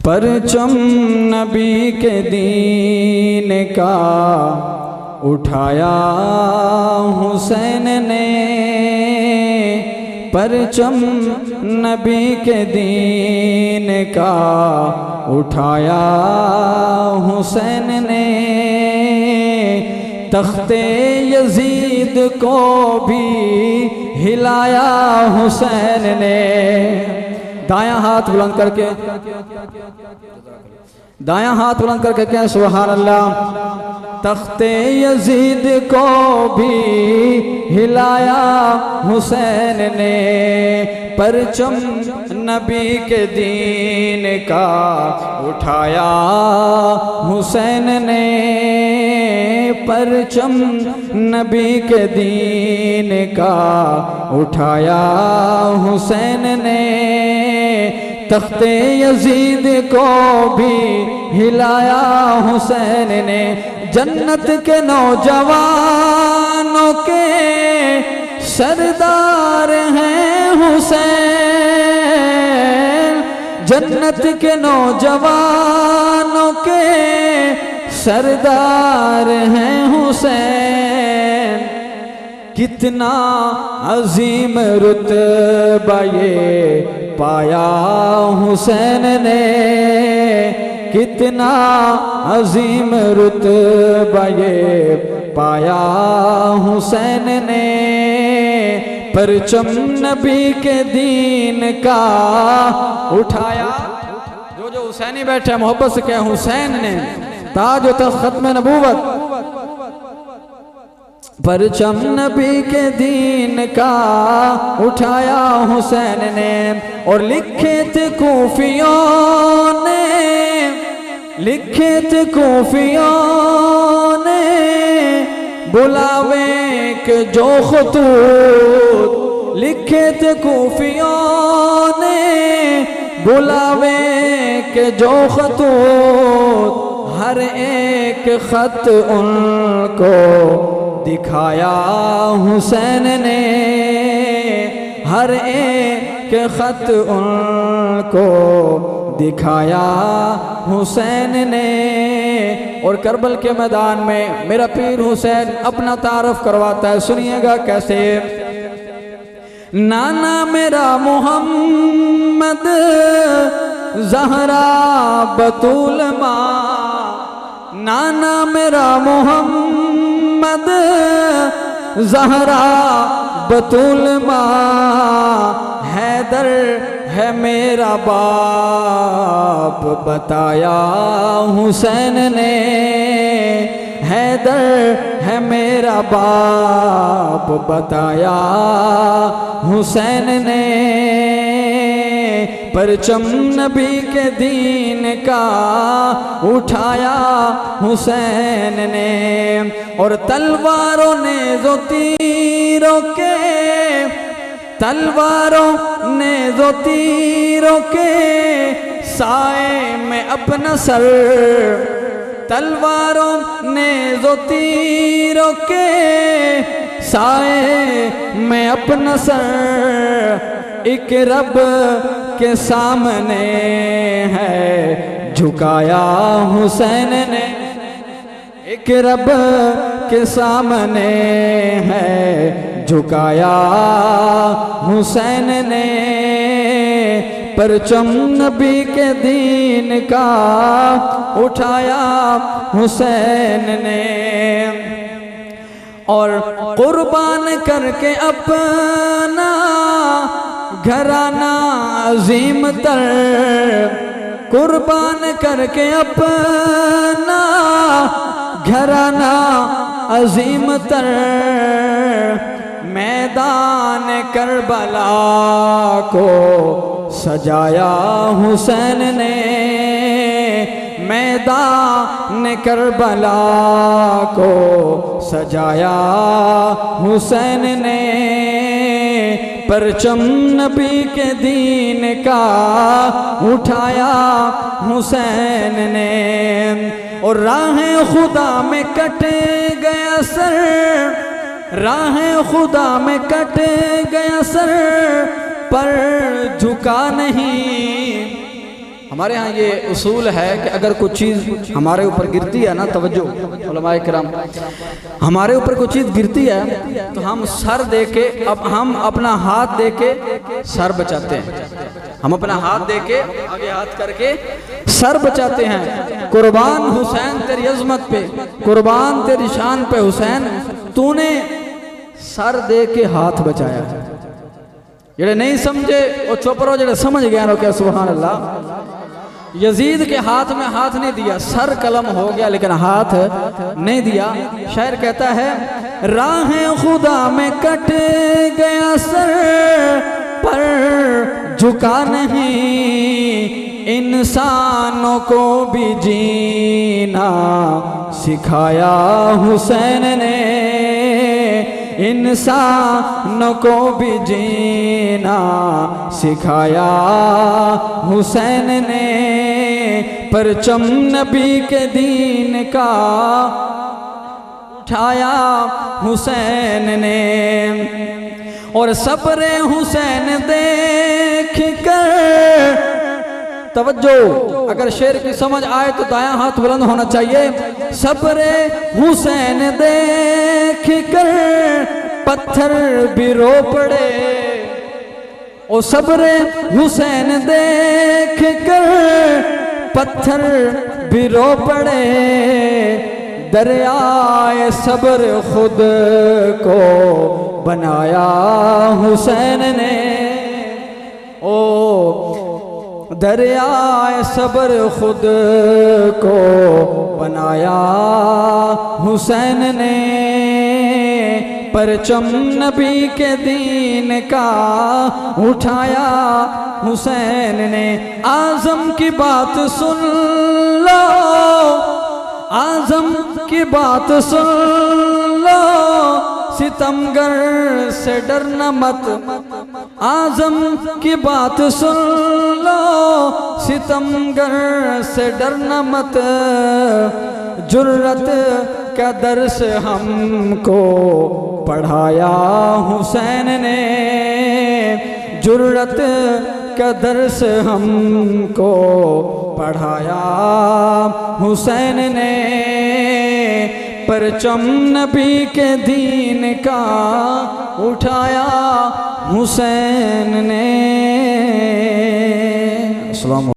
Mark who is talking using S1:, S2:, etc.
S1: परचम नबी के दीन का उठाया हुसैन ने, परचम नबी के दीन का उठाया हुसैन ने। तख्ते यजीद को भी हिलाया हुसैन ने। दायां हाथ बुलंद करके, दायां हाथ बुलंद करके क्या सुभान अल्लाह। तख्ते यजीद को भी हिलाया हुसैन ने, परचम नबी के दीन का उठाया हुसैन ने, परचम नबी के दीन का उठाया हुसैन ने। तख्ते यजीद को भी हिलाया हुसैन ने। जन्नत के नौजवानों के सरदार हैं हुसैन, जन्नत के नौजवानों के सरदार हैं हुसैन। कितना अजीम रुतबा ये पाया हुसैन ने, कितना अजीम रुतबा ये पाया हुसैन ने। परचम नबी के दीन का उठाया। जो जो हुसैनी बैठे मोहब्बत से क्या हुसैन ने ताज तख्त खत्म नबूवत। परचम नबी के दीन का उठाया हुसैन ने। और लिखे थे कूफियों ने, लिखे थे कूफियों ने बुलावे के जो खतूत, लिखे थे कूफियों ने बुलावे के जो खतूत। हर एक खत उनको दिखाया हुसैन ने, हर एक खत उनको दिखाया हुसैन ने। और करबल के मैदान में मेरा पीर हुसैन अपना तारफ करवाता है, सुनिएगा कैसे। नाना मेरा मोहम्मद ज़हरा बतूल माँ, नाना मेरा मोहम्मद ज़हरा बतूल माँ। हैदर है मेरा बाप बताया हुसैन ने, हैदर है मेरा बाप बताया हुसैन ने। परचम नबी के दीन का उठाया हुसैन ने। और तलवारों ने जो तीरों के, तलवारों ने जो तीरों के साए में अपना सर, तलवारों ने जो तीरों के साए में अपना सर एक रब के सामने है झुकाया हुसैन ने, एक रब के सामने है झुकाया हुसैन ने। परचम नबी के दीन का उठाया हुसैन ने। और कुर्बान करके अपना घराना अजीम तर, कुर्बान करके अपना घराना अजीम तर, मैदान करबला को सजाया हुसैन ने, मैदान करबला को सजाया हुसैन ने। परचम नबी के दीन का उठाया हुसैन ने। और राहें खुदा में कट गया सर, राहें खुदा में कट गया सर, पर झुका नहीं, हमारे यहाँ ये उसूल है कि अगर कुछ चीज़ हमारे ऊपर गिरती है ना, तवज्जो उलमाए किराम, हमारे ऊपर कुछ चीज़ गिरती है तो हम सर दे के, अब हम अपना हाथ दे के सर बचाते हैं, हम अपना हाथ दे के आगे हाथ करके सर बचाते हैं। कुर्बान हुसैन तेरी अजमत पे, कुर्बान तेरी शान पे हुसैन, तूने सर दे के हाथ बचाया। जेड़े नहीं समझे वो चुप रहो, जेड़े समझ गए रो क्या सुभान अल्लाह। यजीद के हाथ में हाथ नहीं दिया, सर कलम हो गया लेकिन हाथ नहीं दिया। शायर कहता है, राहें खुदा में कट गया सर पर झुका नहीं, इंसानों को भी जीना सिखाया हुसैन ने, इंसानों को भी जीना सिखाया हुसैन ने, परचम नबी के दीन का उठाया हुसैन ने, और सब्र हुसैन देख कर, तवज्जो, अगर शेर की समझ आए तो दायां हाथ बुलंद होना चाहिए। सब्र हुसैन देख कर पत्थर भी रो पड़े, ओ सब्र हुसैन देख कर पत्थर भी रो पड़े, दरियाए सब्र खुद को बनाया हुसैन ने, ओ दरियाए सब्र खुद को बनाया हुसैन ने, परचम नबी के दीन का उठाया हुसैन ने। आज़म की बात सुन लो, आज़म की बात सुन लो, सितमगर से डरना मत, आज़म की बात सुन लो, सितमगर से डरना मत, जुर्रत का दर्स हमको पढ़ाया हुसैन ने, जुर्रत का दर्स हमको पढ़ाया हुसैन ने, परचम नबी के दीन का उठाया हुसैन ने। अस्सलाम